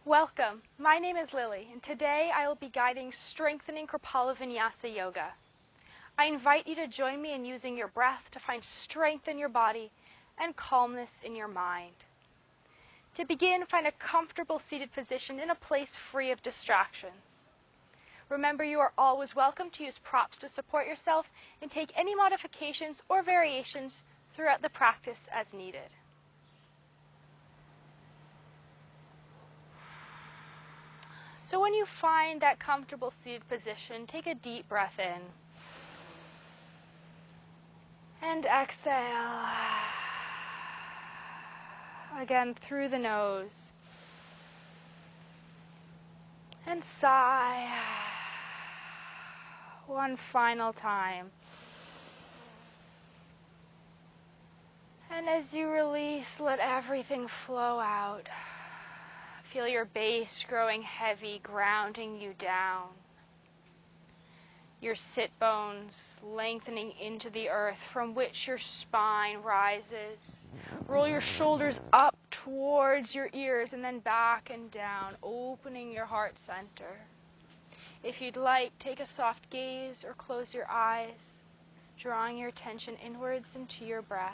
Welcome. My name is Lily, and today I will be guiding strengthening Kripalu Vinyasa Yoga. I invite you to join me in using your breath to find strength in your body and calmness in your mind. To begin, find a comfortable seated position in a place free of distractions. Remember, you are always welcome to use props to support yourself and take any modifications or variations throughout the practice as needed. So when you find that comfortable seated position, take a deep breath in and exhale. Again, through the nose. And sigh. One final time. And as you release, let everything flow out. Feel your base growing heavy, grounding you down. Your sit bones lengthening into the earth from which your spine rises. Roll your shoulders up towards your ears and then back and down, opening your heart center. If you'd like, take a soft gaze or close your eyes, drawing your attention inwards into your breath.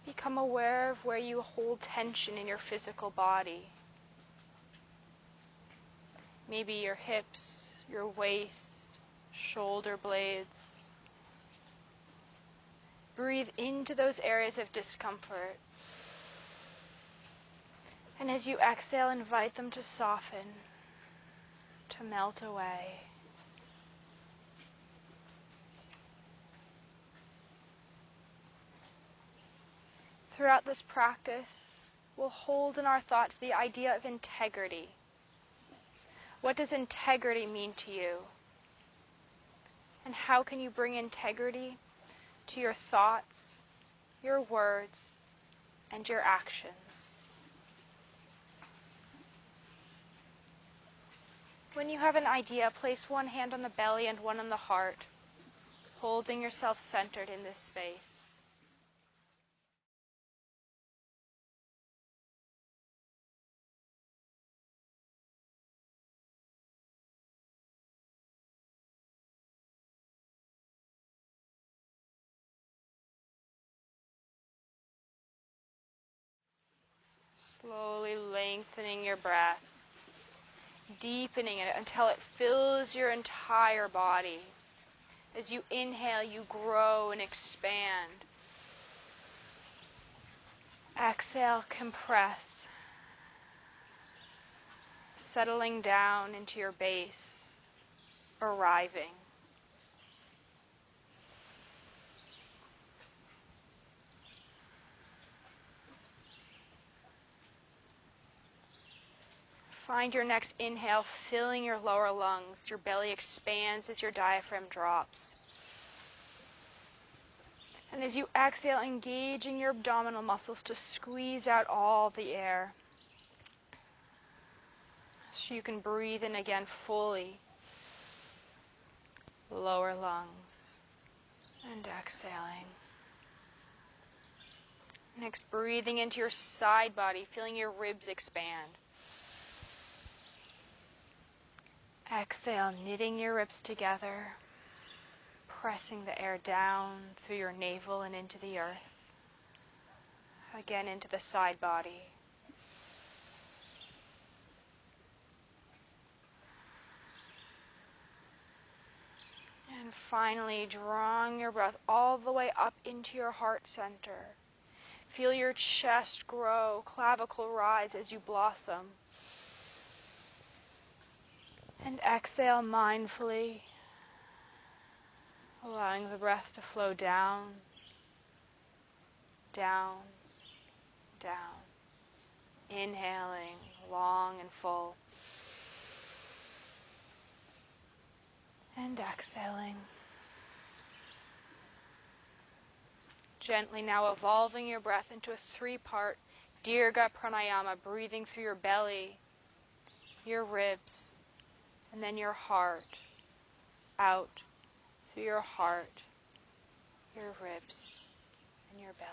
Become aware of where you hold tension in your physical body. Maybe your hips, your waist, shoulder blades. Breathe into those areas of discomfort. And as you exhale, invite them to soften, to melt away. Throughout this practice, we'll hold in our thoughts the idea of integrity. What does integrity mean to you? And how can you bring integrity to your thoughts, your words, and your actions? When you have an idea, place one hand on the belly and one on the heart, holding yourself centered in this space. Slowly lengthening your breath, deepening it until it fills your entire body. As you inhale, you grow and expand. Exhale, compress, settling down into your base, arriving. Find your next inhale filling your lower lungs. Your belly expands as your diaphragm drops. And as you exhale, engaging your abdominal muscles to squeeze out all the air. So you can breathe in again fully. Lower lungs. And exhaling. Next, breathing into your side body, feeling your ribs expand. Exhale, knitting your ribs together, pressing the air down through your navel and into the earth. Again, into the side body. And finally, drawing your breath all the way up into your heart center. Feel your chest grow, clavicle rise as you blossom. And exhale mindfully, allowing the breath to flow down, down, down. Inhaling long and full. And exhaling. Gently now evolving your breath into a 3-part Dirga Pranayama, breathing through your belly, your ribs, and then your heart, out through your heart, your ribs, and your belly.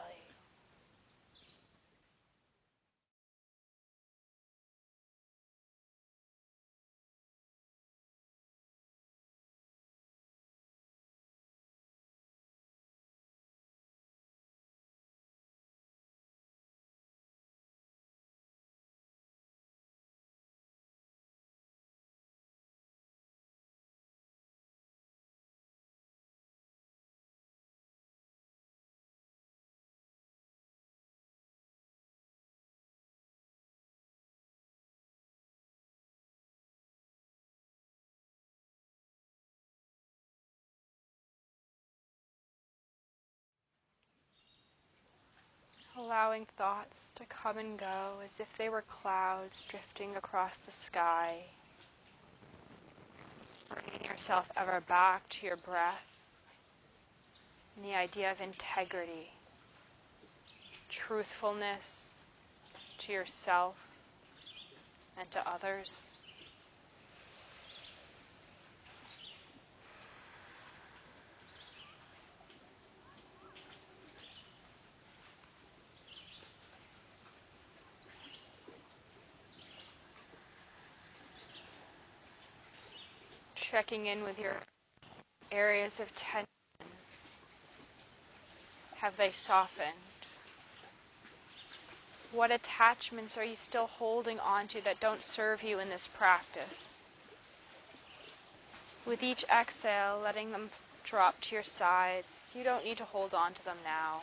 Allowing thoughts to come and go as if they were clouds drifting across the sky. Bringing yourself ever back to your breath and the idea of integrity, truthfulness to yourself and to others. Checking in with your areas of tension. Have they softened? What attachments are you still holding onto that don't serve you in this practice? With each exhale, letting them drop to your sides. You don't need to hold on to them now.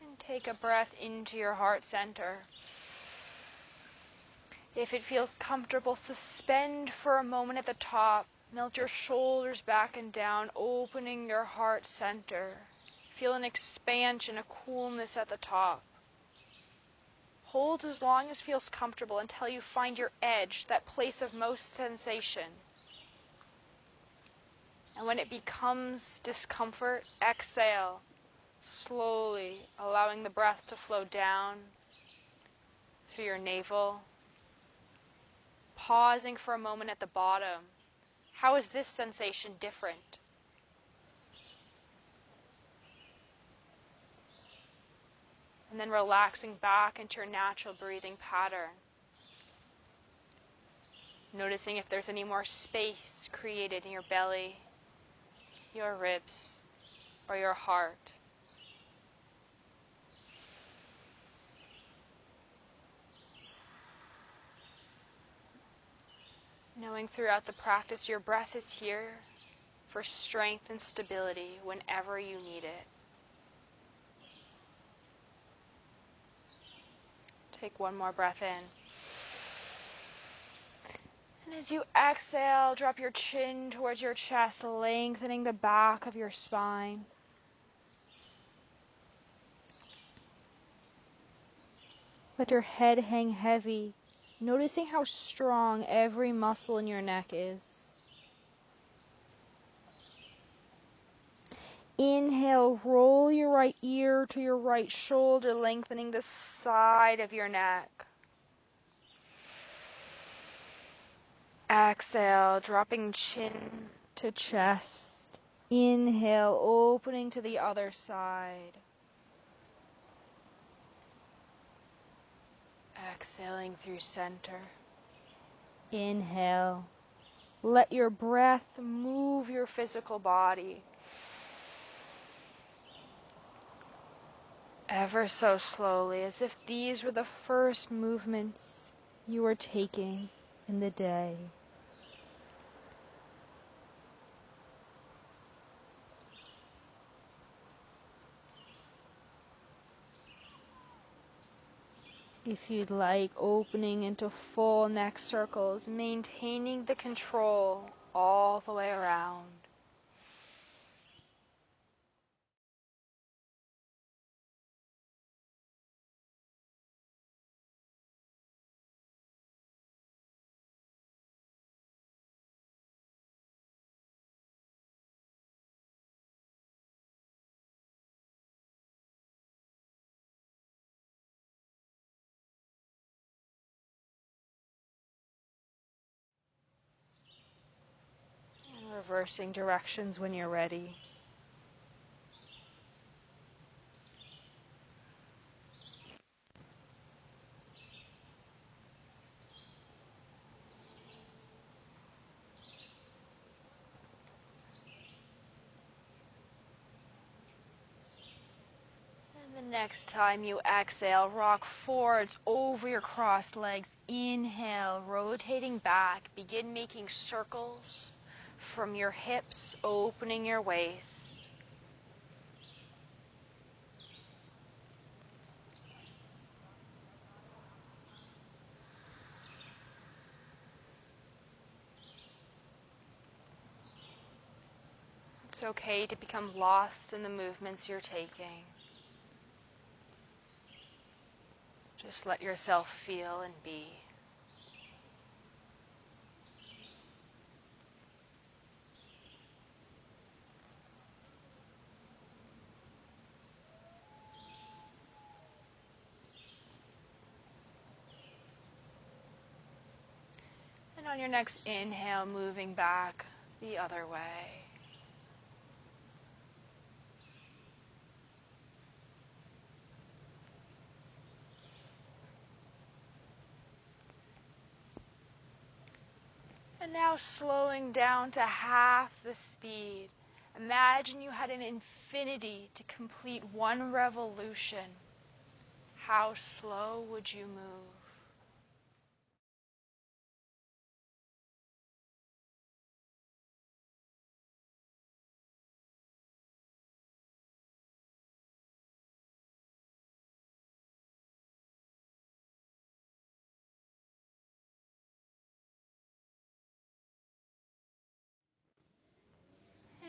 And take a breath into your heart center. If it feels comfortable, suspend for a moment at the top. Melt your shoulders back and down, opening your heart center. Feel an expansion, a coolness at the top. Hold as long as feels comfortable until you find your edge, that place of most sensation. And when it becomes discomfort, exhale, slowly allowing the breath to flow down through your navel. Pausing for a moment at the bottom. How is this sensation different? And then relaxing back into your natural breathing pattern. Noticing if there's any more space created in your belly, your ribs, or your heart. Knowing throughout the practice your breath is here for strength and stability whenever you need it. Take one more breath in. And as you exhale, drop your chin towards your chest, lengthening the back of your spine. Let your head hang heavy, noticing how strong every muscle in your neck is. Inhale, roll your right ear to your right shoulder, lengthening the side of your neck. Exhale, dropping chin to chest. Inhale, opening to the other side. Exhaling through center. Inhale. Let your breath move your physical body. Ever so slowly, as if these were the first movements you were taking in the day. If you'd like, opening into full neck circles, maintaining the control all the way around. reversing directions when you're ready. And the next time you exhale, rock forwards over your crossed legs. Inhale, rotating back. Begin making circles from your hips, opening your waist. It's okay to become lost in the movements you're taking. Just let yourself feel and be. And on your next inhale, moving back the other way. And now slowing down to half the speed. Imagine you had an infinity to complete one revolution. How slow would you move?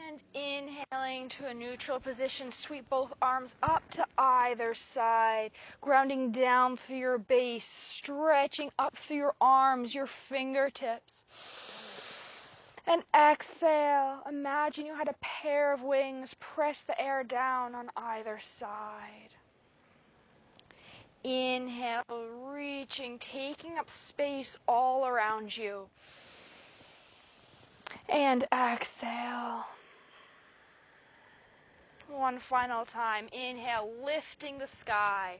And inhaling to a neutral position, sweep both arms up to either side, grounding down through your base, stretching up through your arms, your fingertips. And exhale, imagine you had a pair of wings, press the air down on either side. Inhale, reaching, taking up space all around you. And exhale. One final time. Inhale, lifting the sky.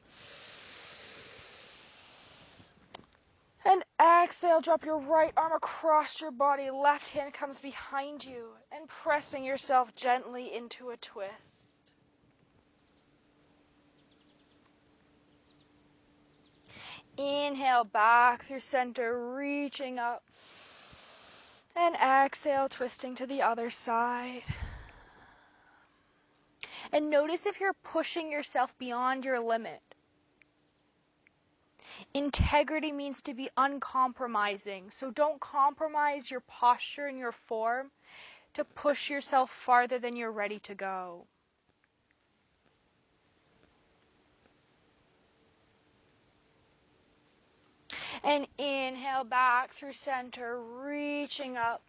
And exhale, drop your right arm across your body. Left hand comes behind you and pressing yourself gently into a twist. Inhale, back through center, reaching up. And exhale, twisting to the other side. And notice if you're pushing yourself beyond your limit. Integrity means to be uncompromising, so don't compromise your posture and your form to push yourself farther than you're ready to go. And inhale back through center, reaching up.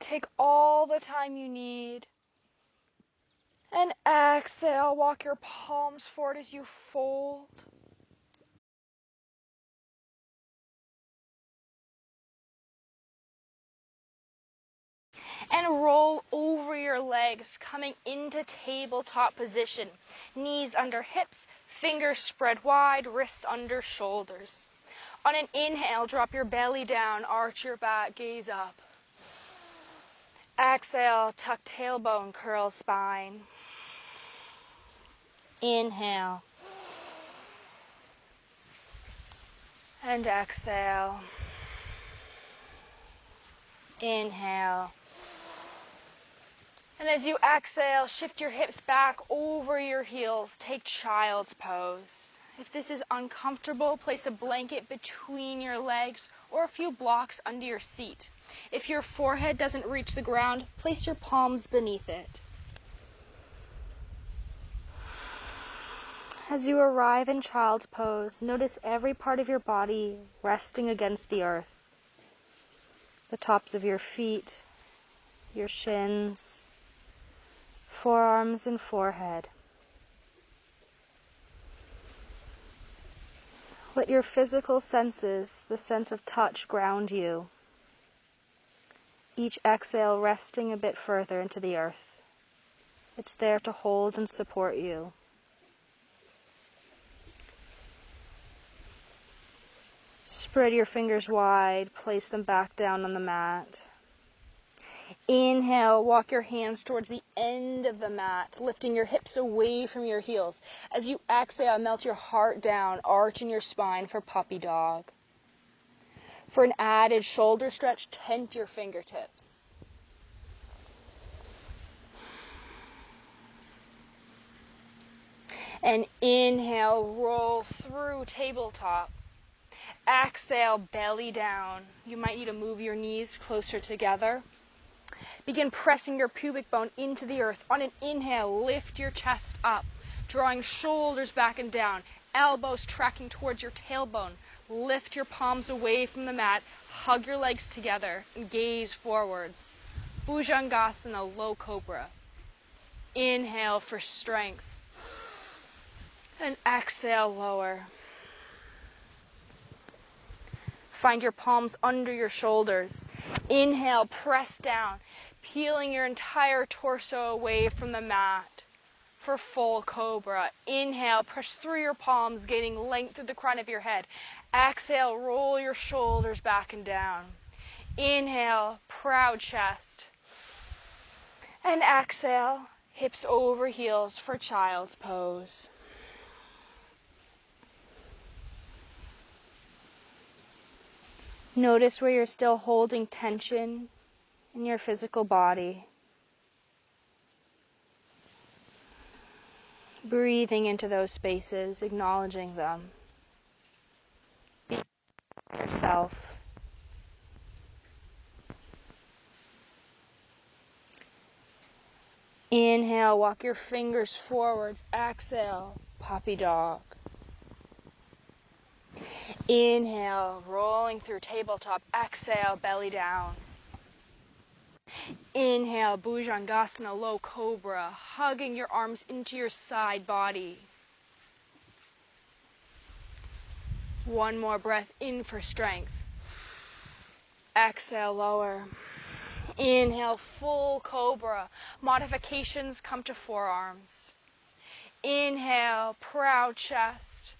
Take all the time you need. And exhale, walk your palms forward as you fold. And roll over your legs, coming into tabletop position. Knees under hips, fingers spread wide, wrists under shoulders. On an inhale, drop your belly down, arch your back, gaze up. Exhale, tuck tailbone, curl spine. Inhale. And exhale. Inhale. And as you exhale, shift your hips back over your heels. Take child's pose. If this is uncomfortable, place a blanket between your legs or a few blocks under your seat. If your forehead doesn't reach the ground, place your palms beneath it. As you arrive in child's pose, notice every part of your body resting against the earth. The tops of your feet, your shins, forearms and forehead. Let your physical senses, the sense of touch, ground you. Each exhale resting a bit further into the earth. It's there to hold and support you. Spread your fingers wide, place them back down on the mat. Inhale, walk your hands towards the end of the mat, lifting your hips away from your heels. As you exhale, melt your heart down, arching your spine for puppy dog. For an added shoulder stretch, tent your fingertips. And inhale, roll through tabletop. Exhale, belly down. You might need to move your knees closer together. Begin pressing your pubic bone into the earth. On an inhale, lift your chest up, drawing shoulders back and down, elbows tracking towards your tailbone. Lift your palms away from the mat, hug your legs together, and gaze forwards. Bhujangasana, low cobra. Inhale for strength. And exhale, lower. Find your palms under your shoulders. Inhale, press down, peeling your entire torso away from the mat for full cobra. Inhale, push through your palms, gaining length through the crown of your head. Exhale, roll your shoulders back and down. Inhale, proud chest. And exhale, hips over heels for child's pose. Notice where you're still holding tension in your physical body. Breathing into those spaces, acknowledging them. Be yourself. Inhale, walk your fingers forwards. Exhale, puppy dog. Inhale, rolling through tabletop. Exhale, belly down. Inhale, Bhujangasana, low cobra, hugging your arms into your side body. One more breath in for strength. Exhale, lower. Inhale, full cobra. Modifications come to forearms. Inhale, proud chest.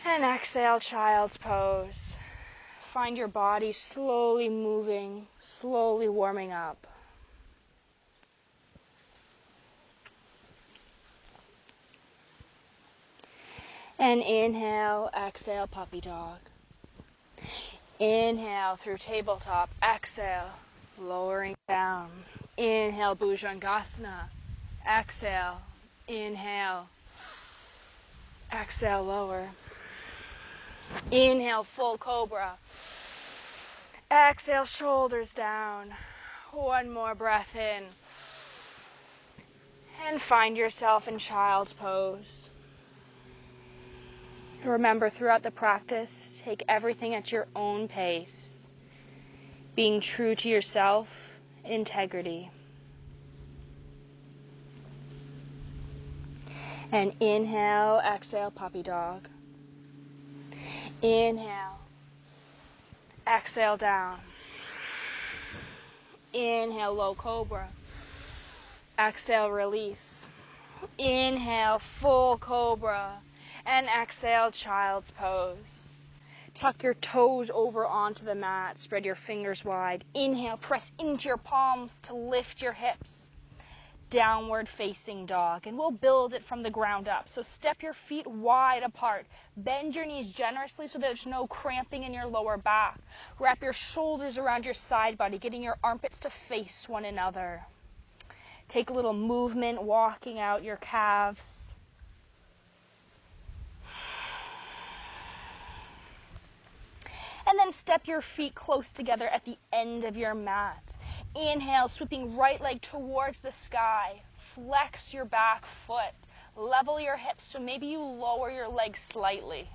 And exhale, child's pose. Find your body slowly moving, slowly warming up. And inhale, exhale, puppy dog. Inhale through tabletop. Exhale, lowering down. Inhale, Bhujangasana. Exhale, inhale. Exhale, lower. Inhale, full cobra. Exhale, shoulders down. One more breath in. And find yourself in child's pose. Remember, throughout the practice, take everything at your own pace. Being true to yourself, integrity. And inhale, exhale, puppy dog. Inhale. Exhale, down. Inhale, low cobra. Exhale, release. Inhale, full cobra. And exhale, child's pose. Tuck your toes over onto the mat. Spread your fingers wide. Inhale, press into your palms to lift your hips. Downward facing dog, and we'll build it from the ground up. So step your feet wide apart. Bend your knees generously so there's no cramping in your lower back. Wrap your shoulders around your side body, getting your armpits to face one another. Take a little movement, walking out your calves. And then step your feet close together at the end of your mat. Inhale, sweeping right leg towards the sky. Flex your back foot. Level your hips so maybe you lower your legs slightly.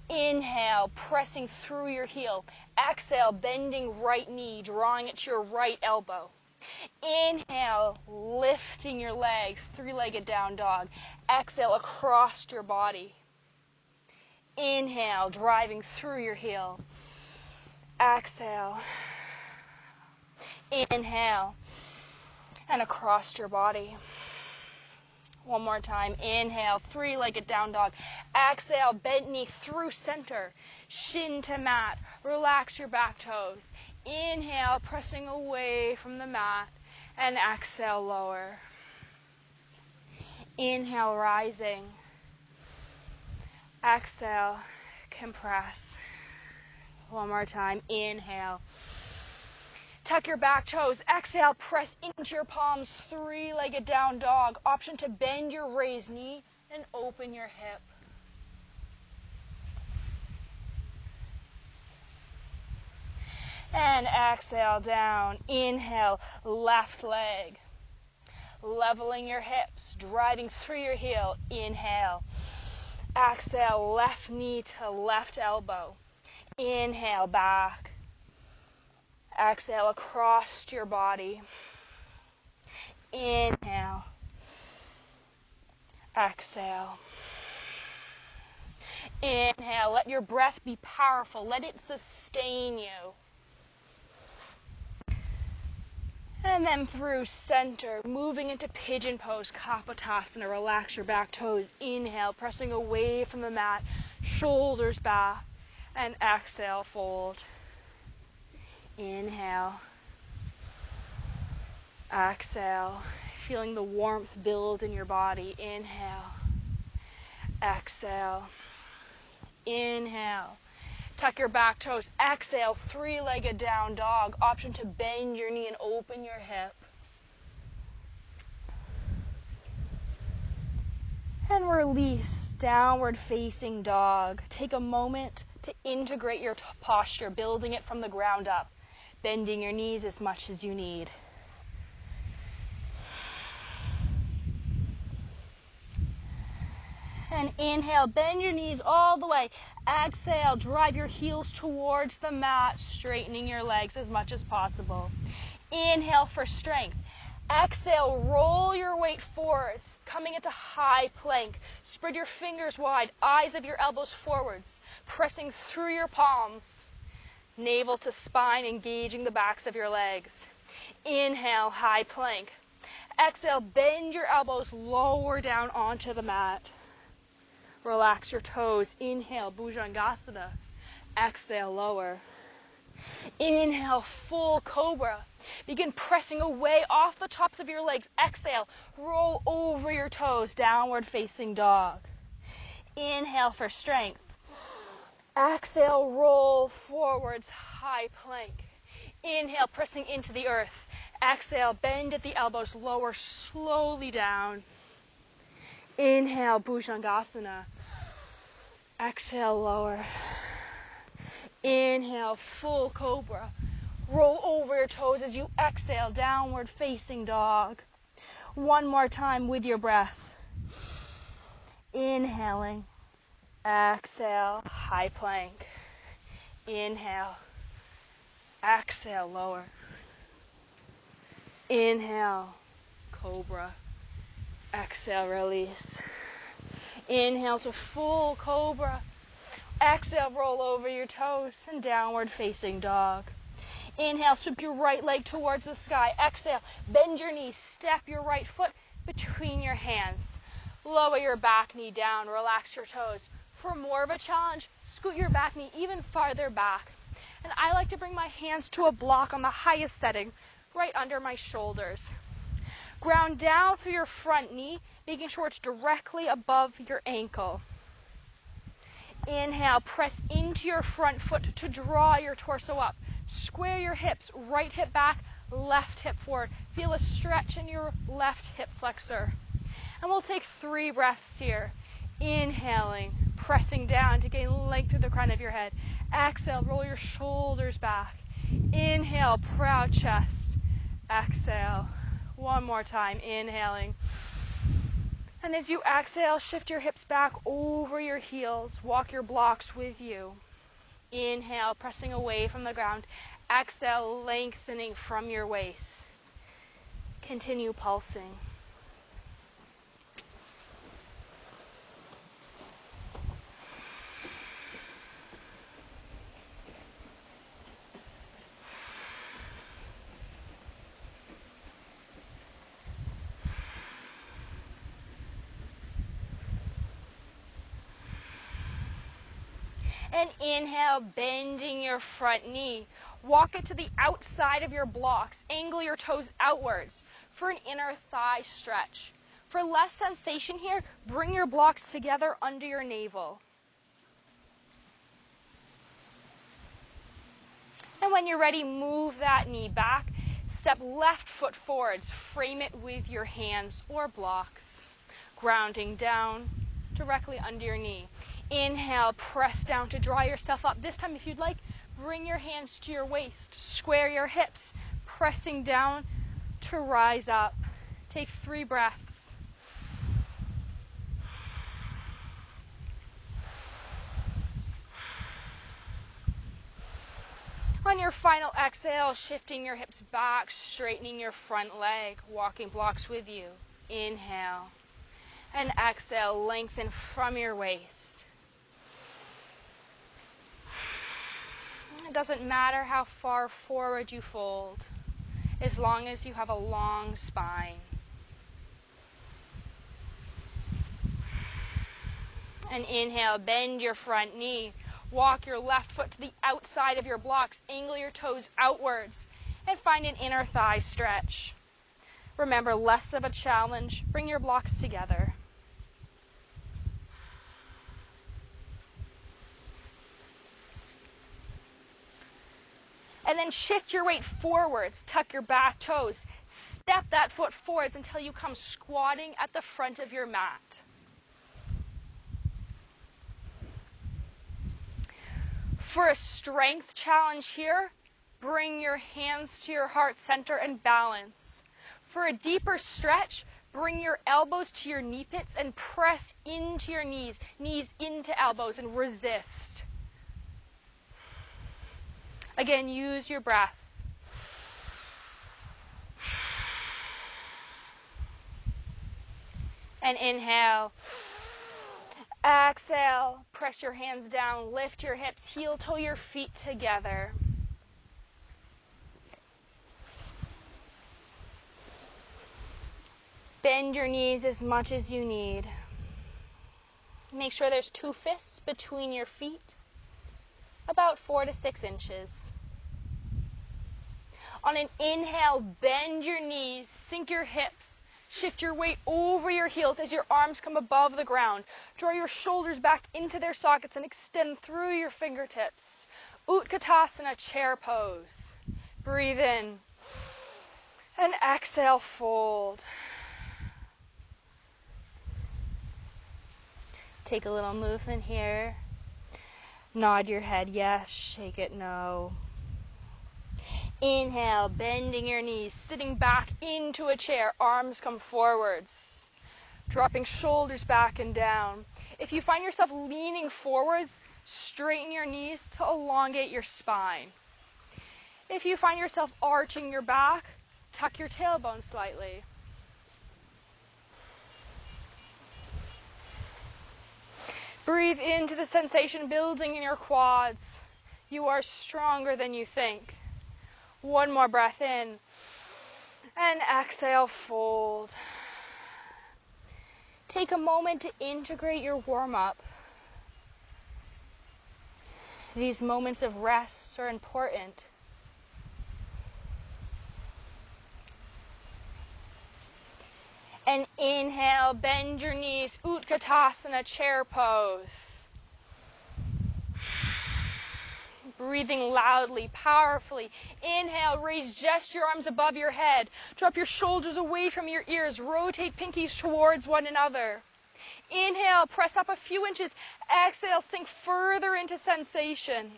Inhale, pressing through your heel. Exhale, bending right knee, drawing it to your right elbow. Inhale, lifting your leg, three-legged down dog. Exhale, across your body. Inhale, driving through your heel. Exhale, Inhale. And across your body. One more time. Inhale, three-legged down dog. Exhale, bent knee through center. Shin to mat. Relax your back toes. Inhale, pressing away from the mat. And exhale, lower. Inhale, rising. Exhale, compress. One more time. Inhale. Tuck your back toes. Exhale, press into your palms. Three-legged down dog. Option to bend your raised knee and open your hip. And exhale down. Inhale, left leg. Leveling your hips, driving through your heel. Inhale. Exhale, left knee to left elbow. Inhale, back. Exhale, across your body. Inhale. Exhale. Inhale. Let your breath be powerful. Let it sustain you. And then through center, moving into pigeon pose, Kapotasana. Relax your back toes. Inhale, pressing away from the mat, shoulders back. And exhale, fold. Inhale. Exhale. Feeling the warmth build in your body. Inhale. Exhale. Inhale. Tuck your back toes. Exhale, three-legged down dog. Option to bend your knee and open your hip. And release, downward facing dog. Take a moment to integrate your posture, building it from the ground up, bending your knees as much as you need. And inhale, bend your knees all the way. Exhale, drive your heels towards the mat, straightening your legs as much as possible. Inhale for strength. Exhale, roll your weight forwards, coming into high plank. Spread your fingers wide, eyes of your elbows forwards, pressing through your palms. Navel to spine, engaging the backs of your legs. Inhale, high plank. Exhale, bend your elbows lower down onto the mat. Relax your toes. Inhale, Bhujangasana. Exhale, lower. Inhale, full cobra. Begin pressing away off the tops of your legs. Exhale, roll over your toes, downward facing dog. Inhale for strength. Exhale, roll forwards, high plank. Inhale, pressing into the earth. Exhale, bend at the elbows, lower slowly down. Inhale, Bhujangasana. Exhale, lower. Inhale, full cobra. Roll over your toes as you exhale, downward facing dog. One more time with your breath. Inhaling. Exhale, high plank. Inhale. Exhale, lower. Inhale, cobra. Exhale, release. Inhale to full cobra. Exhale, roll over your toes and downward facing dog. Inhale, sweep your right leg towards the sky. Exhale, bend your knees, step your right foot between your hands. Lower your back knee down, relax your toes. For more of a challenge, scoot your back knee even farther back. And I like to bring my hands to a block on the highest setting, right under my shoulders. Ground down through your front knee, making sure it's directly above your ankle. Inhale, press into your front foot to draw your torso up. Square your hips, right hip back, left hip forward. Feel a stretch in your left hip flexor. And we'll take 3 breaths here. Inhaling, pressing down to gain length through the crown of your head. Exhale, roll your shoulders back. Inhale, proud chest. Exhale. One more time, inhaling. And as you exhale, shift your hips back over your heels. Walk your blocks with you. Inhale, pressing away from the ground. Exhale, lengthening from your waist. Continue pulsing. And inhale, bending your front knee. Walk it to the outside of your blocks. Angle your toes outwards for an inner thigh stretch. For less sensation here, bring your blocks together under your navel. And when you're ready, move that knee back. Step left foot forwards. Frame it with your hands or blocks. Grounding down directly under your knee. Inhale, press down to draw yourself up. This time, if you'd like, bring your hands to your waist. Square your hips, pressing down to rise up. Take 3 breaths. On your final exhale, shifting your hips back, straightening your front leg, walking blocks with you. Inhale. And exhale, lengthen from your waist. It doesn't matter how far forward you fold, as long as you have a long spine. And inhale, bend your front knee. Walk your left foot to the outside of your blocks. Angle your toes outwards and find an inner thigh stretch. Remember, less of a challenge. Bring your blocks together. And then shift your weight forwards. Tuck your back toes. Step that foot forwards until you come squatting at the front of your mat. For a strength challenge here, bring your hands to your heart center and balance. For a deeper stretch, bring your elbows to your knee pits and press into your knees into elbows, and resist. Again, use your breath. And inhale. Exhale, press your hands down, lift your hips, heel toe your feet together. Bend your knees as much as you need. Make sure there's 2 fists between your feet, about 4 to 6 inches. On an inhale, bend your knees, sink your hips. Shift your weight over your heels as your arms come above the ground. Draw your shoulders back into their sockets and extend through your fingertips. Utkatasana, chair pose. Breathe in. And exhale, fold. Take a little movement here. Nod your head, yes. Shake it, no. Inhale, bending your knees, sitting back into a chair, arms come forwards, dropping shoulders back and down. If you find yourself leaning forwards, straighten your knees to elongate your spine. If you find yourself arching your back, tuck your tailbone slightly. Breathe into the sensation building in your quads. You are stronger than you think. One more breath in. And exhale, fold. Take a moment to integrate your warm-up. These moments of rest are important. And inhale, bend your knees, Utkatasana, chair pose. Breathing loudly, powerfully. Inhale, raise just your arms above your head. Drop your shoulders away from your ears. Rotate pinkies towards one another. Inhale, press up a few inches. Exhale, sink further into sensation.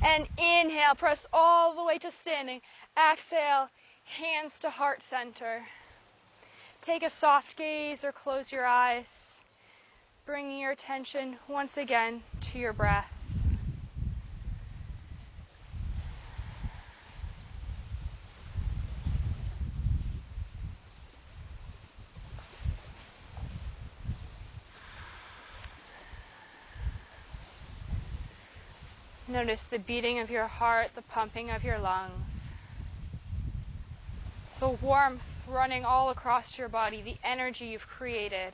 And inhale, press all the way to standing. Exhale, hands to heart center. Take a soft gaze or close your eyes, bringing your attention once again to your breath. Notice the beating of your heart, the pumping of your lungs, the warmth running all across your body, the energy you've created.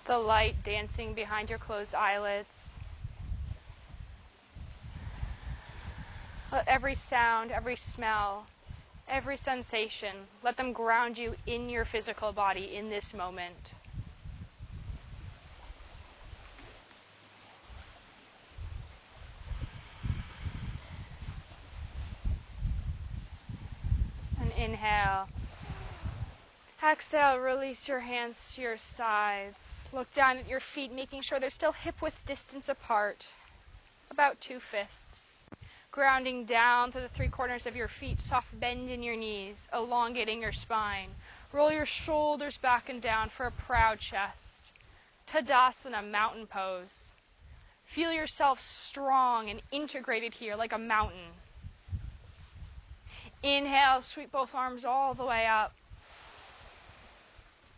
The light dancing behind your closed eyelids. Let every sound, every smell, every sensation, let them ground you in your physical body in this moment. And inhale. Exhale, release your hands to your sides. Look down at your feet, making sure they're still hip-width distance apart, about 2 fists. Grounding down to the 3 corners of your feet, soft bend in your knees, elongating your spine. Roll your shoulders back and down for a proud chest. Tadasana, mountain pose. Feel yourself strong and integrated here like a mountain. Inhale, sweep both arms all the way up.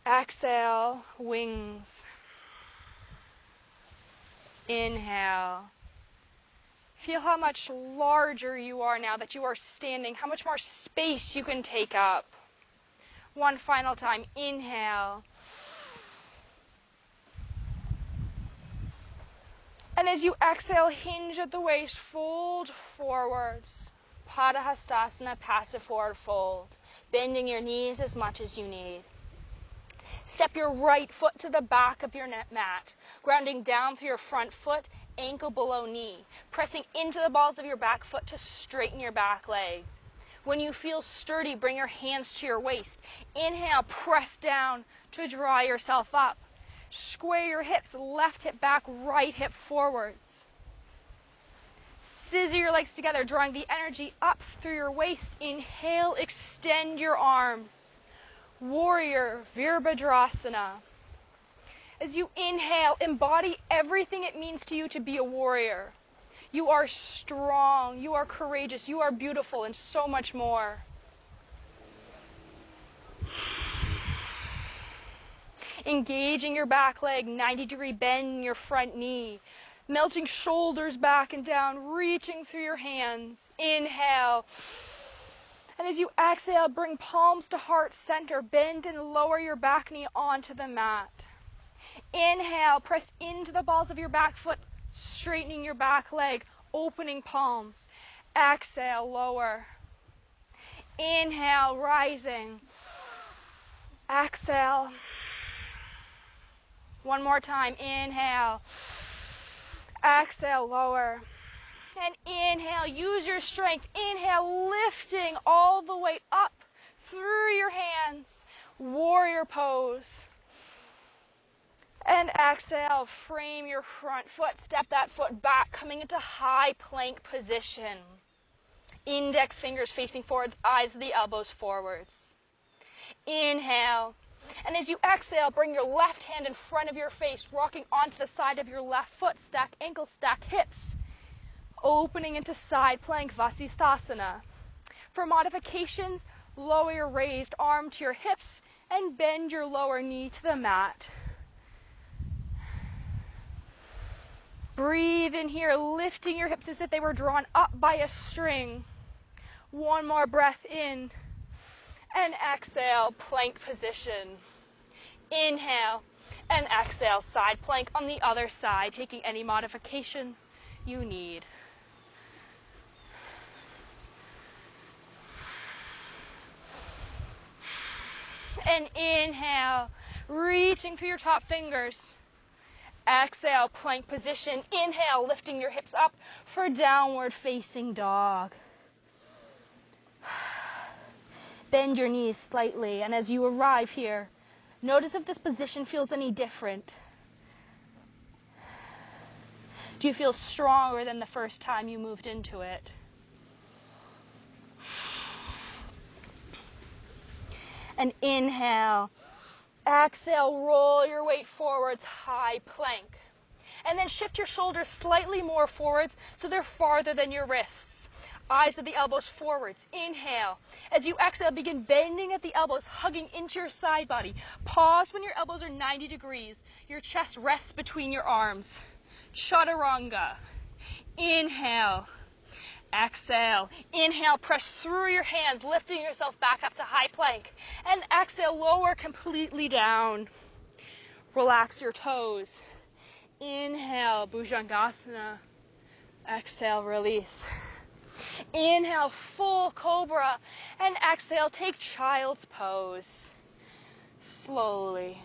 Exhale, wings. Inhale. Feel how much larger you are now that you are standing, how much more space you can take up. One final time. Inhale. And as you exhale, hinge at the waist, fold forwards. Padahastasana, passive forward fold. Bending your knees as much as you need. Step your right foot to the back of your mat, grounding down through your front foot, ankle below knee, pressing into the balls of your back foot to straighten your back leg. When you feel sturdy, bring your hands to your waist. Inhale, press down to draw yourself up. Square your hips, left hip back, right hip forwards. Scissor your legs together, drawing the energy up through your waist. Inhale, extend your arms. Warrior Virabhadrasana. As you inhale, embody everything it means to you to be a warrior. You are strong, you are courageous, you are beautiful, and so much more. Engaging your back leg, 90-degree bend in your front knee. Melting shoulders back and down, reaching through your hands. Inhale. And as you exhale, bring palms to heart center. Bend and lower your back knee onto the mat. Inhale, press into the balls of your back foot, straightening your back leg, opening palms. Exhale, lower. Inhale, rising. Exhale. One more time. Inhale. Exhale, lower. And inhale, use your strength. Inhale, lifting all the way up through your hands. Warrior pose. And exhale, frame your front foot. Step that foot back, coming into high plank position. Index fingers facing forwards, eyes of the elbows forwards. Inhale. And as you exhale, bring your left hand in front of your face, rocking onto the side of your left foot. Stack ankles, stack hips. Opening into side plank, Vasisthasana. For modifications, lower your raised arm to your hips and bend your lower knee to the mat. Breathe in here, lifting your hips as if they were drawn up by a string. One more breath in. And exhale, plank position. Inhale and exhale, side plank on the other side, taking any modifications you need. And inhale, reaching through your top fingers. Exhale, plank position. Inhale, lifting your hips up for downward facing dog. Bend your knees slightly, and as you arrive here, notice if this position feels any different. Do you feel stronger than the first time you moved into it? And inhale. Exhale, roll your weight forwards, high plank. And then shift your shoulders slightly more forwards so they're farther than your wrists. Eyes of the elbows forwards. Inhale. As you exhale, begin bending at the elbows, hugging into your side body. Pause when your elbows are 90 degrees. Your chest rests between your arms. Chaturanga. Inhale. Exhale. Inhale, press through your hands, lifting yourself back up to high plank. And exhale, lower completely down. Relax your toes. Inhale, Bhujangasana. Exhale, release. Inhale, full cobra. And exhale, take child's pose. Slowly.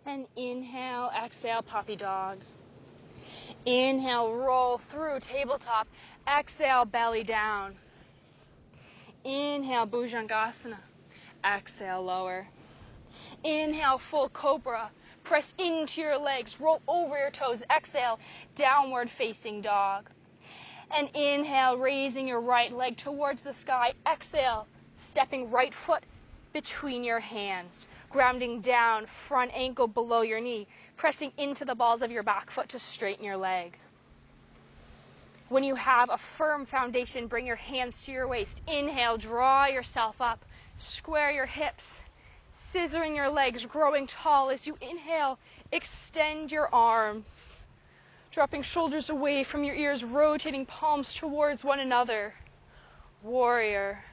And inhale, exhale, puppy dog. Inhale, roll through tabletop. Exhale, belly down. Inhale, Bhujangasana. Exhale, lower. Inhale, full cobra. Press into your legs. Roll over your toes. Exhale, downward facing dog. And inhale, raising your right leg towards the sky. Exhale, stepping right foot between your hands. Grounding down, front ankle below your knee. Pressing into the balls of your back foot to straighten your leg. When you have a firm foundation, bring your hands to your waist. Inhale, draw yourself up. Square your hips. Scissoring your legs, growing tall. As you inhale, extend your arms. Dropping shoulders away from your ears, rotating palms towards one another. Warrior.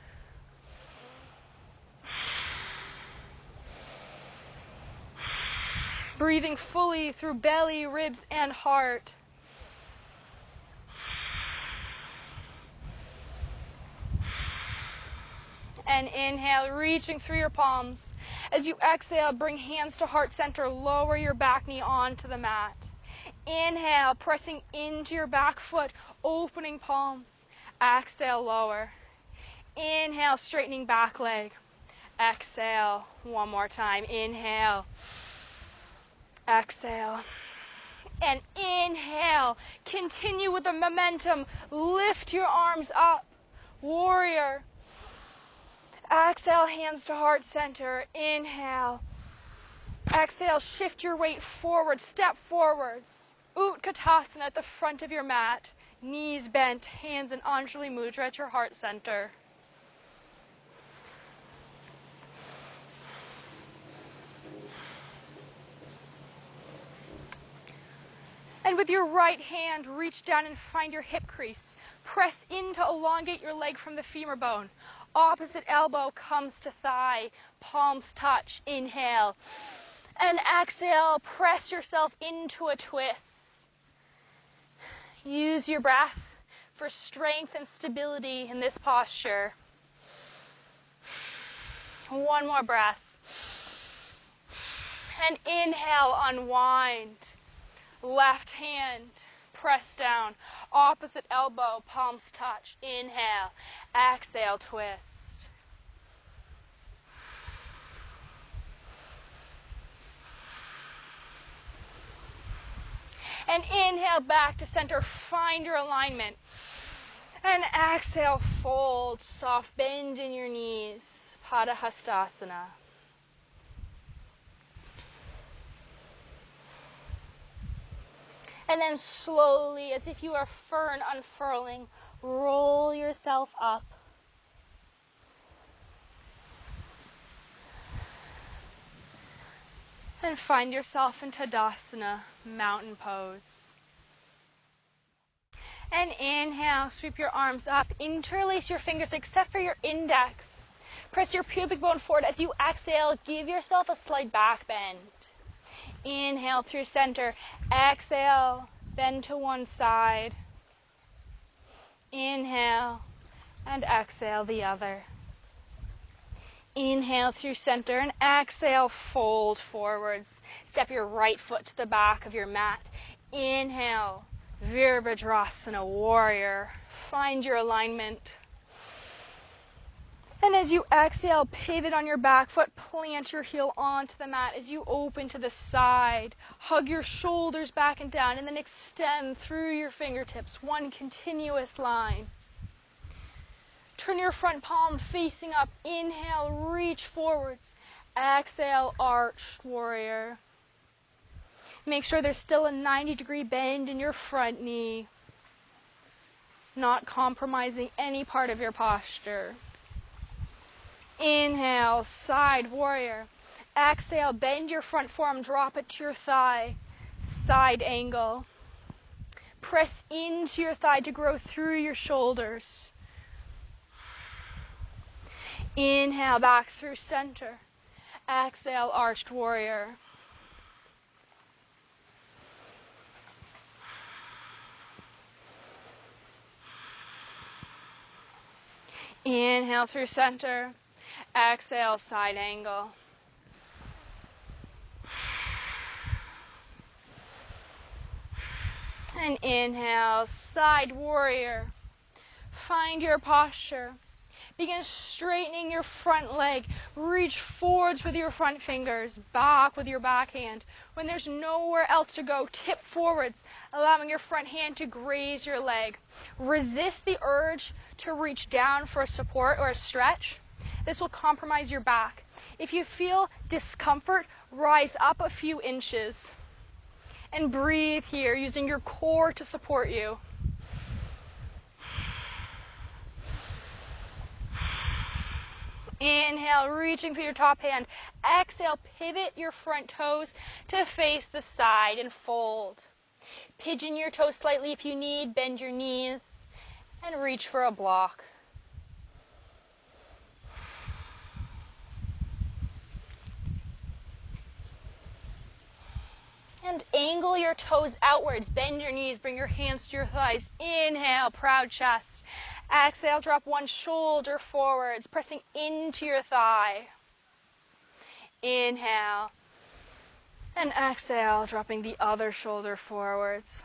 Breathing fully through belly, ribs, and heart. And inhale, reaching through your palms. As you exhale, bring hands to heart center. Lower your back knee onto the mat. Inhale, pressing into your back foot, opening palms. Exhale, lower. Inhale, straightening back leg. Exhale, one more time. Inhale. Exhale. And inhale. Continue with the momentum. Lift your arms up. Warrior. Exhale, hands to heart center. Inhale. Exhale, shift your weight forward. Step forwards. Utkatasana at the front of your mat. Knees bent, hands in Anjali Mudra at your heart center. And with your right hand, reach down and find your hip crease. Press in to elongate your leg from the femur bone. Opposite elbow comes to thigh. Palms touch. Inhale. And exhale, press yourself into a twist. Use your breath for strength and stability in this posture. One more breath. And inhale, unwind. Left hand, press down. Opposite elbow, palms touch. Inhale. Exhale, twist. And inhale back to center. Find your alignment. And exhale, fold. Soft bend in your knees. Padahastasana. And then slowly, as if you are fern unfurling, roll yourself up. And find yourself in Tadasana, mountain pose. And inhale, sweep your arms up. Interlace your fingers except for your index. Press your pubic bone forward. As you exhale, give yourself a slight back bend. Inhale through center. Exhale, bend to one side. Inhale and exhale the other. Inhale through center and exhale, fold forwards. Step your right foot to the back of your mat. Inhale, Virabhadrasana, warrior. Find your alignment. And as you exhale, pivot on your back foot, plant your heel onto the mat as you open to the side. Hug your shoulders back and down, and then extend through your fingertips, one continuous line. Turn your front palm facing up. Inhale, reach forwards. Exhale, arched warrior. Make sure there's still a 90-degree bend in your front knee. not compromising any part of your posture. Inhale, side warrior. Exhale, bend your front forearm, drop it to your thigh, side angle. Press into your thigh to grow through your shoulders. Inhale, back through center. Exhale, arched warrior. Inhale through center. Exhale, side angle. And inhale, side warrior. Find your posture. Begin straightening your front leg. Reach forwards with your front fingers, back with your back hand. When there's nowhere else to go, tip forwards, allowing your front hand to graze your leg. Resist the urge to reach down for a support or a stretch. This will compromise your back. If you feel discomfort, rise up a few inches. And breathe here, using your core to support you. Inhale, reaching through your top hand. Exhale, pivot your front toes to face the side and fold. Pigeon your toes slightly if you need, bend your knees, and reach for a block. And angle your toes outwards, bend your knees, bring your hands to your thighs. Inhale, proud chest. Exhale, drop one shoulder forwards, pressing into your thigh. Inhale. And exhale, dropping the other shoulder forwards.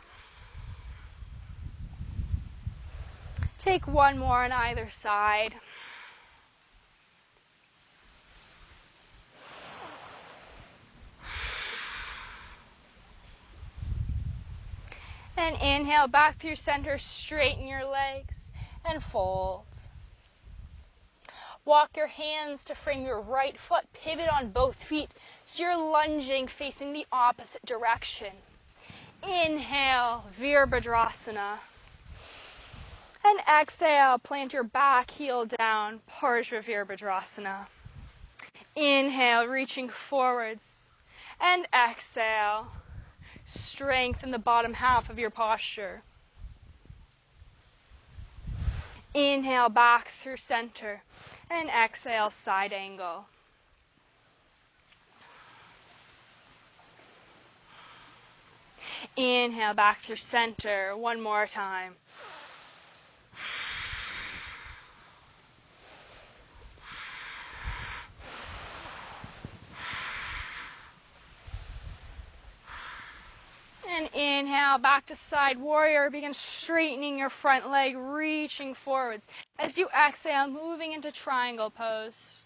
Take one more on either side. And inhale, back through center, straighten your legs and fold. Walk your hands to frame your right foot, pivot on both feet so you're lunging facing the opposite direction. Inhale, Virabhadrasana. And exhale, plant your back heel down, Parshva Virabhadrasana. Inhale, reaching forwards. And exhale, strengthen the bottom half of your posture. Inhale, back through center. And exhale, side angle. Inhale, back through center. One more time. And inhale, back to side warrior. Begin straightening your front leg, reaching forwards. As you exhale, moving into triangle pose.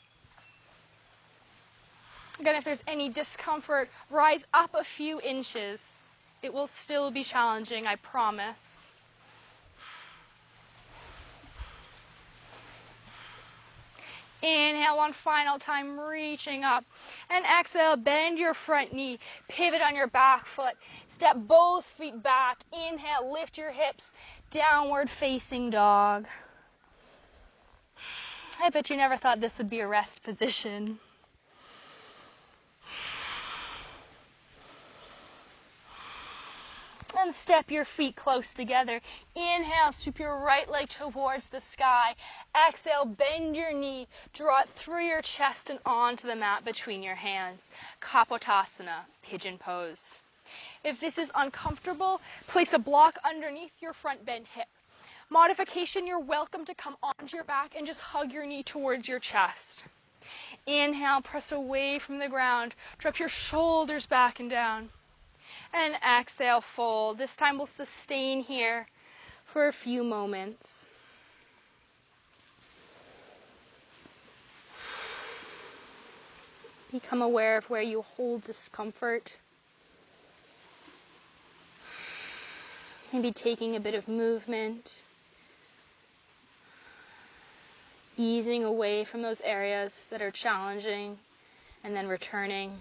Again, if there's any discomfort, rise up a few inches. It will still be challenging, I promise. Inhale one final time, reaching up. And exhale, bend your front knee. Pivot on your back foot. Step both feet back. Inhale, lift your hips. Downward facing dog. I bet you never thought this would be a rest position. And step your feet close together. Inhale, sweep your right leg towards the sky. Exhale, bend your knee. Draw it through your chest and onto the mat between your hands. Kapotasana, pigeon pose. If this is uncomfortable, place a block underneath your front bent hip. Modification, you're welcome to come onto your back and just hug your knee towards your chest. Inhale, press away from the ground. Drop your shoulders back and down. And exhale, fold. This time we'll sustain here for a few moments. Become aware of where you hold discomfort. Maybe taking a bit of movement. Easing away from those areas that are challenging and then returning.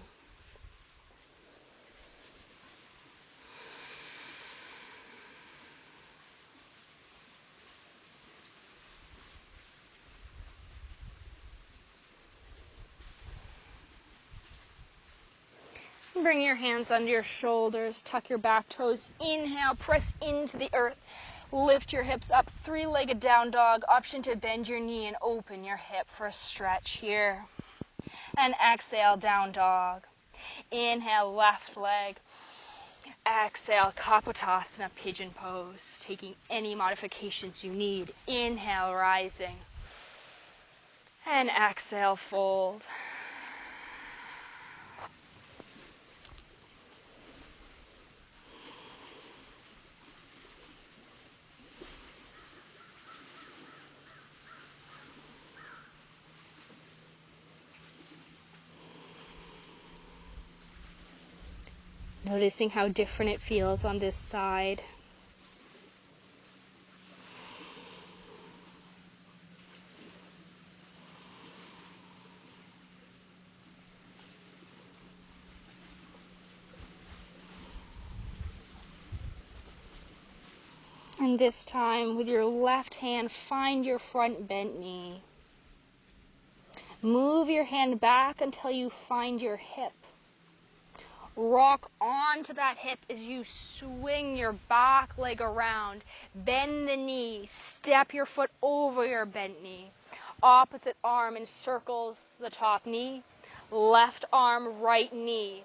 Bring your hands under your shoulders, tuck your back toes. Inhale, press into the earth. Lift your hips up, three-legged down dog. Option to bend your knee and open your hip for a stretch here. And exhale, down dog. Inhale, left leg. Exhale, Kapotasana, pigeon pose. Taking any modifications you need. Inhale, rising. And exhale, fold. Noticing how different it feels on this side. And this time, with your left hand, find your front bent knee. Move your hand back until you find your hip. Rock onto that hip as you swing your back leg around. Bend the knee. Step your foot over your bent knee. Opposite arm encircles the top knee. Left arm, right knee.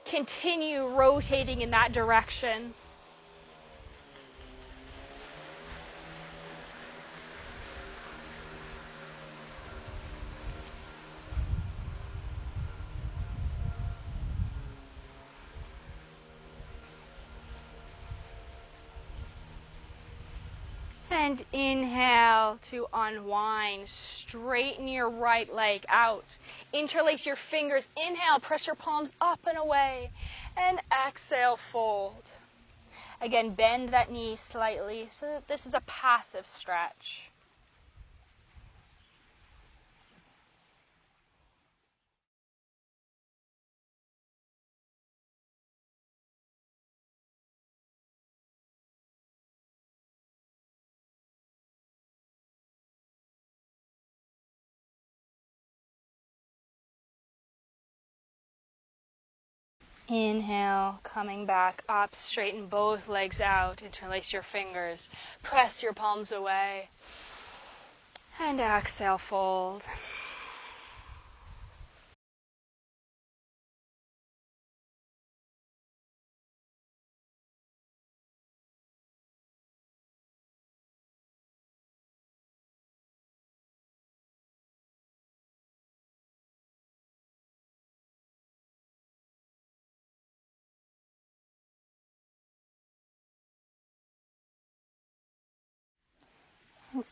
Continue rotating in that direction. And inhale to unwind. Straighten your right leg out. Interlace your fingers. Inhale, press your palms up and away. And exhale, fold. Again, bend that knee slightly so that this is a passive stretch. Inhale, coming back up, straighten both legs out, interlace your fingers, press your palms away, and exhale, fold.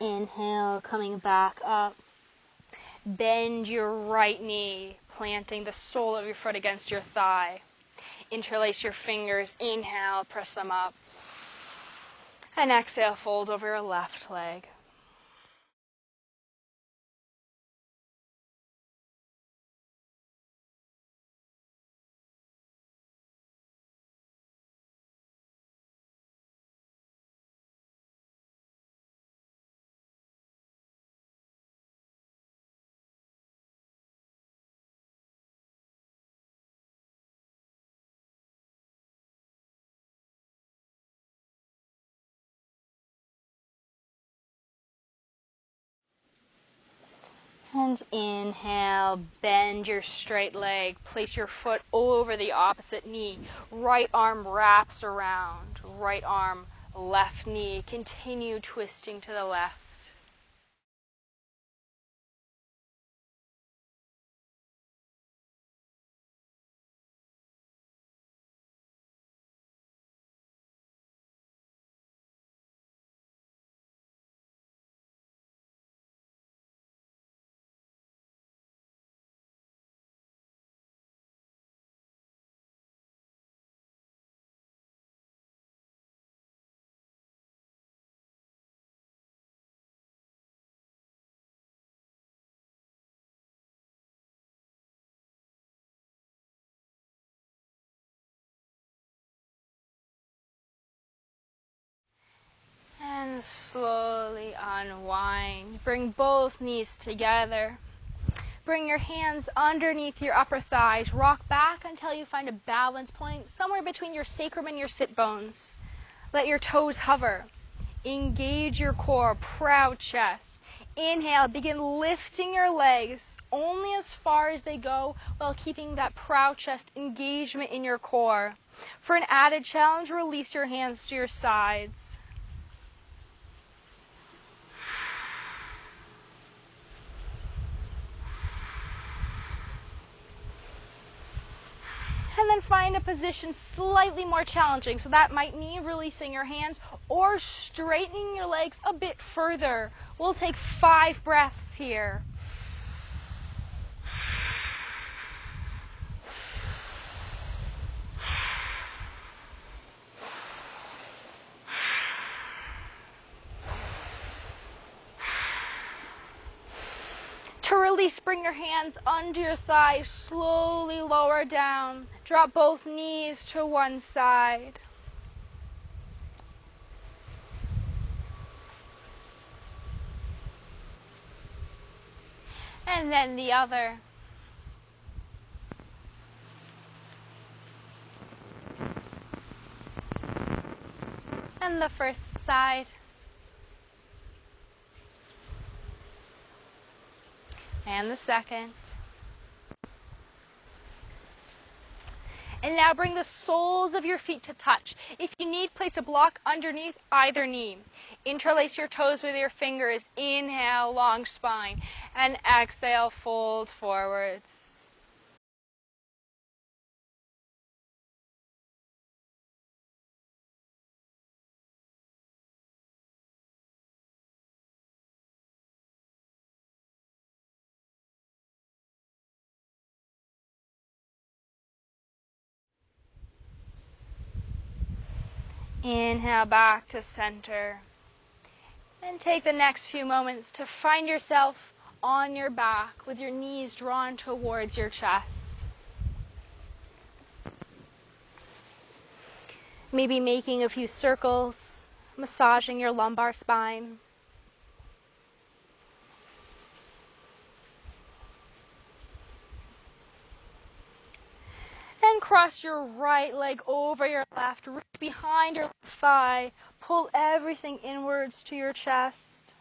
Inhale, coming back up. Bend your right knee, planting the sole of your foot against your thigh. Interlace your fingers. Inhale, press them up. And exhale, fold over your left leg. And inhale, bend your straight leg. Place your foot over the opposite knee. Right arm wraps around. Right arm, left knee. Continue twisting to the left. And slowly unwind. Bring both knees together. Bring your hands underneath your upper thighs. Rock back until you find a balance point somewhere between your sacrum and your sit bones. Let your toes hover. Engage your core, proud chest. Inhale, begin lifting your legs only as far as they go while keeping that proud chest engagement in your core. For an added challenge, release your hands to your sides. And then find a position slightly more challenging. So that might mean releasing your hands or straightening your legs a bit further. We'll take 5 breaths here. To release, bring your hands under your thighs, slowly lower down. Drop both knees to one side. And then the other. And the first side. And the second. And now bring the soles of your feet to touch. If you need, place a block underneath either knee. Interlace your toes with your fingers. Inhale, long spine. And exhale, fold forwards. Inhale back to center. And take the next few moments to find yourself on your back with your knees drawn towards your chest. Maybe making a few circles, massaging your lumbar spine. And cross your right leg over your left, reach behind your left thigh, pull everything inwards to your chest.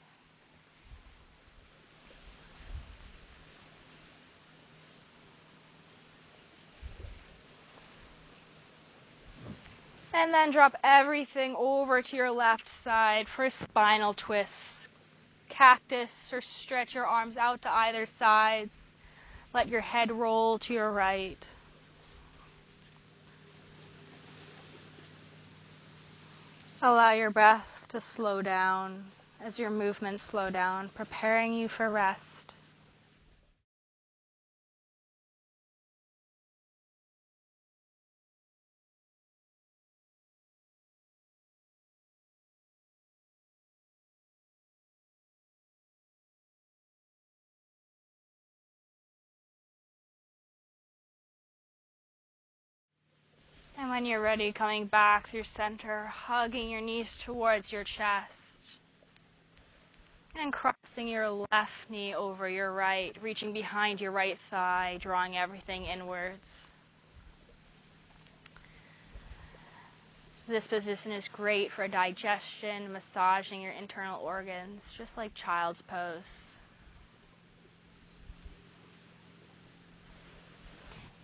And then drop everything over to your left side for spinal twists. Cactus, or stretch your arms out to either sides. Let your head roll to your right. Allow your breath to slow down as your movements slow down, preparing you for rest. And when you're ready, coming back through center, hugging your knees towards your chest. And crossing your left knee over your right, reaching behind your right thigh, drawing everything inwards. This position is great for digestion, massaging your internal organs, just like child's pose.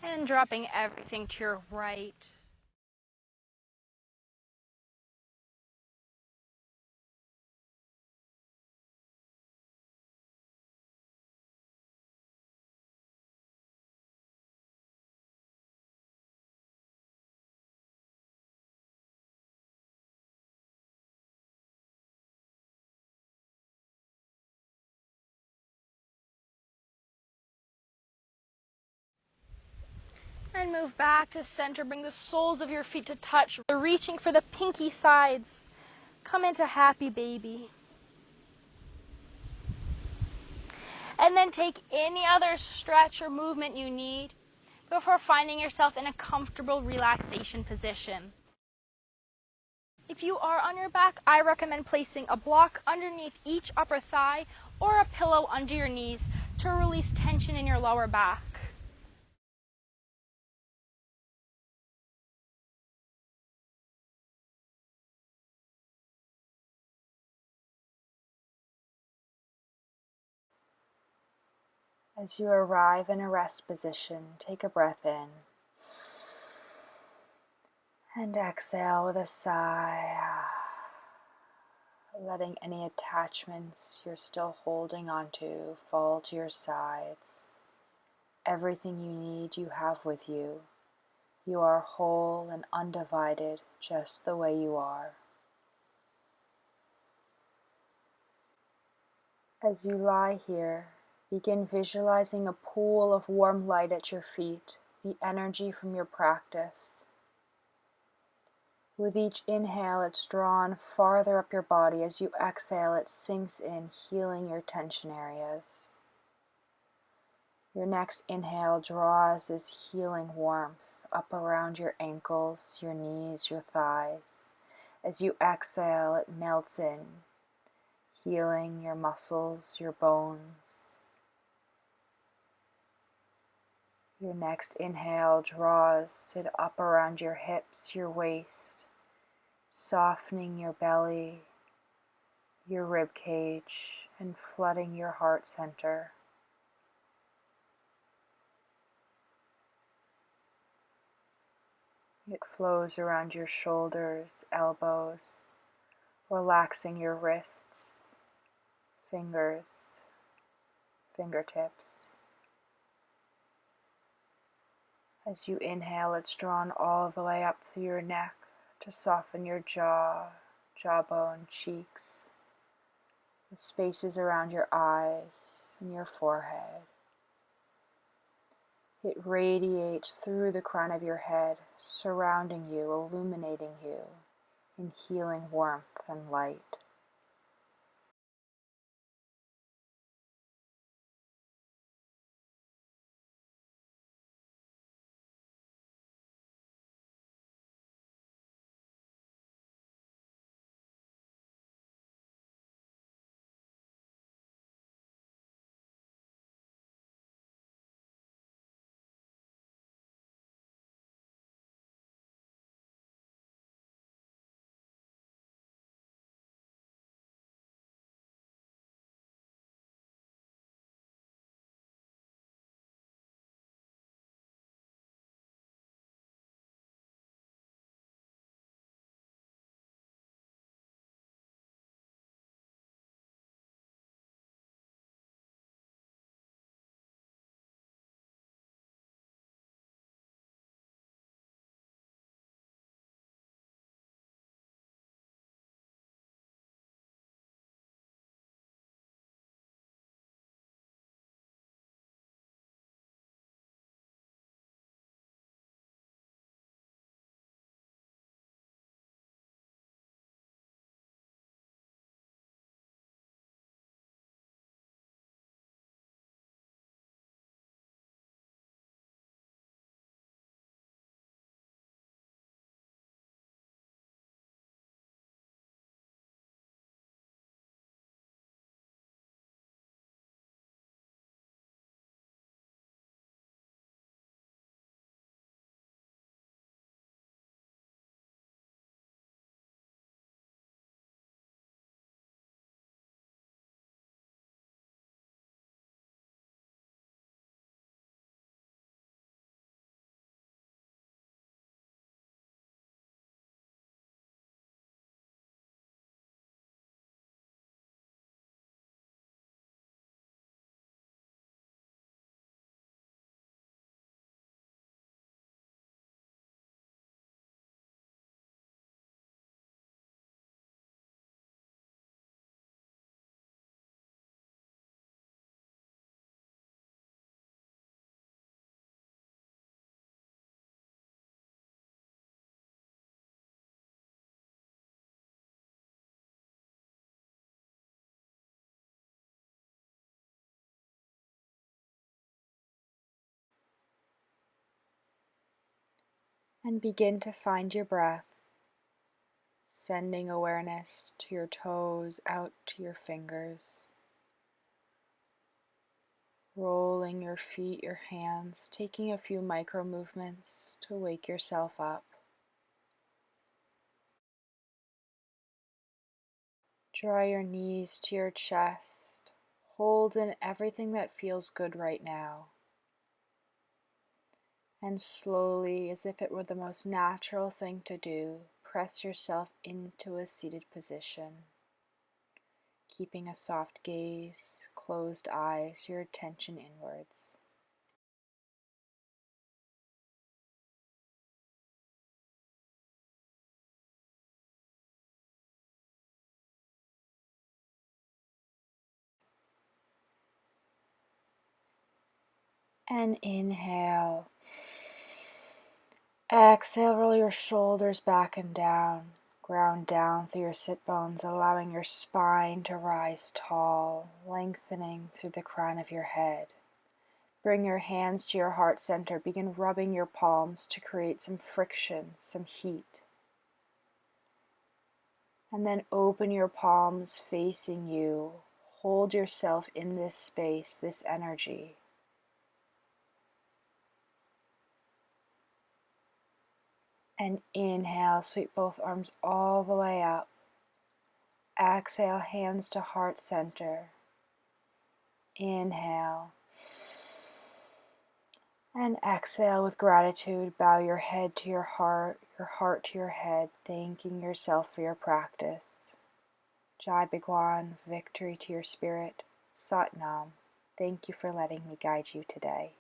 And dropping everything to your right. And move back to center. Bring the soles of your feet to touch. We're reaching for the pinky sides. Come into happy baby. And then take any other stretch or movement you need before finding yourself in a comfortable relaxation position. If you are on your back, I recommend placing a block underneath each upper thigh or a pillow under your knees to release tension in your lower back. As you arrive in a rest position, take a breath in and exhale with a sigh, letting any attachments you're still holding onto fall to your sides. Everything you need you have with you. You are whole and undivided just the way you are. As you lie here, begin visualizing a pool of warm light at your feet, the energy from your practice. With each inhale, it's drawn farther up your body. As you exhale, it sinks in, healing your tension areas. Your next inhale draws this healing warmth up around your ankles, your knees, your thighs. As you exhale, it melts in, healing your muscles, your bones. Your next inhale draws it up around your hips, your waist, softening your belly, your rib cage, and flooding your heart center. It flows around your shoulders, elbows, relaxing your wrists, fingers, fingertips. As you inhale, it's drawn all the way up through your neck to soften your jaw, jawbone, cheeks, the spaces around your eyes and your forehead. It radiates through the crown of your head, surrounding you, illuminating you in healing warmth and light. And begin to find your breath, sending awareness to your toes, out to your fingers, rolling your feet, your hands, taking a few micro movements to wake yourself up. Draw your knees to your chest. Hold in everything that feels good right now. And slowly, as if it were the most natural thing to do, press yourself into a seated position. Keeping a soft gaze, closed eyes, your attention inwards. And inhale. Exhale, roll your shoulders back and down. Ground down through your sit bones, allowing your spine to rise tall, lengthening through the crown of your head. Bring your hands to your heart center. Begin rubbing your palms to create some friction, some heat. And then open your palms facing you. Hold yourself in this space, this energy. And inhale, sweep both arms all the way up. Exhale, hands to heart center. Inhale. And exhale with gratitude. Bow your head to your heart to your head, thanking yourself for your practice. Jai Bhagwan, victory to your spirit. Sat Nam. Thank you for letting me guide you today.